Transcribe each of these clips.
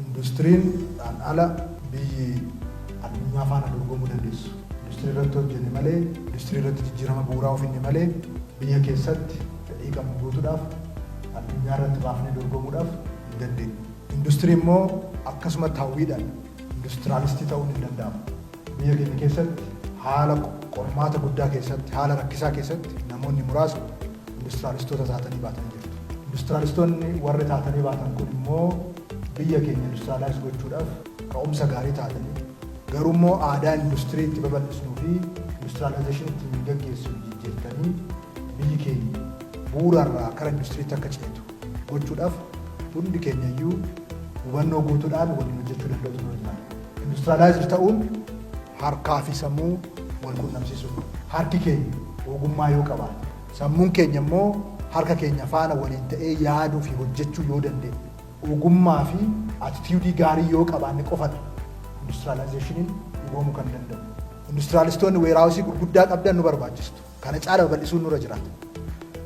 Industiriin ala biyyi addunyaa faana dorgomuu dandeessu. Industirii irratti hojjenne malee, industirii irratti jijjiirama bu'uuraa ofiinne malee biyya keessatti fedhii qabnu guutuudhaaf addunyaa irratti baafnee dorgomuudhaaf hin dandeenyu. Industirii immoo akkasuma hawwiidhaan industiraalistii ta'uun hin danda'amu. Biyya keenya keessatti haala qormaata guddaa keessatti, haala rakkisaa keessatti namoonni muraasni industiraalistoota taatanii baatanii jirtu. Industiraalistoonni warri taatanii baatan kun immoo biyya keenya industiraalaayis gochuudhaaf ka'umsa gaarii taatanii garuu immoo aadaa industirii itti babal'isnuu fi industiraalaayizeshinii itti gaggeessuu jijjiirtanii biyyi keenya bu'uurarraa gara industiriitti akka ceetu gochuudhaaf hundi keenya iyyuu hubannoo guutuudhaan waliin hojjechuu danda'u ture jira. Industiraalaayizii ta'uun harkaa fi sammuu wal quunnamsiisuu. Harki keenya ogummaa yoo qabaate, sammuun keenya immoo harka keenya faana waliin ta'ee yaaduu fi hojjechuu yoo dandeenye, ogummaa fi attituudii gaarii yoo qabaanne qofadha industiraalaayizeshiniin dhugoomuu kan danda'u. Industiraalistoonni weeraawusii gurguddaa qabdan nu barbaachistu. Kana caala babal'isuun nurra jiraata.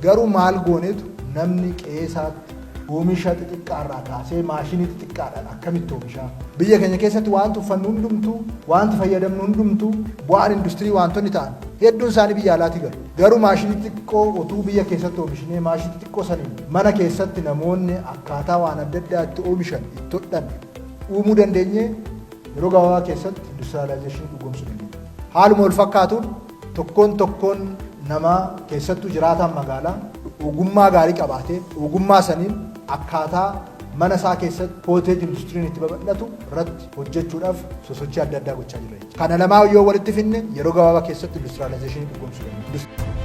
Garuu maal gooneetu namni qeesaatti oomisha xixiqqaarraa kaasee maashinii xixiqqaadhaan akkamitti oomishaa? Biyya keenya keessatti wanti uffannu hundumtuu, wanti fayyadamnu hundumtuu bu'aan industirii wantoonni ta'an hedduun isaanii biyya alaatii galu. Garuu maashinii xixiqqoo otuu biyya keessatti oomishnee maashinii xixiqqoo saniin mana keessatti namoonni akkaataa waan adda addaatti oomishan itti hodhan uumuu dandeenye yeroo gabaabaa keessatti industiraalaayizeshinii dhugoomsuu dandeenya. Haaluma wal fakkaatuun tokkoon namaa keessattuu jiraataan magaalaa ogummaa gaarii qabaatee ogummaa saniin akkaataa mana isaa keessatti kooteej industiriin itti babal'atu irratti hojjechuudhaaf sosochii adda addaa gochaa jirra. Kana lamaa yoo walitti finne yeroo gabaabaa keessatti industiraalaayizeshinii dhugoomsuu dandeenya.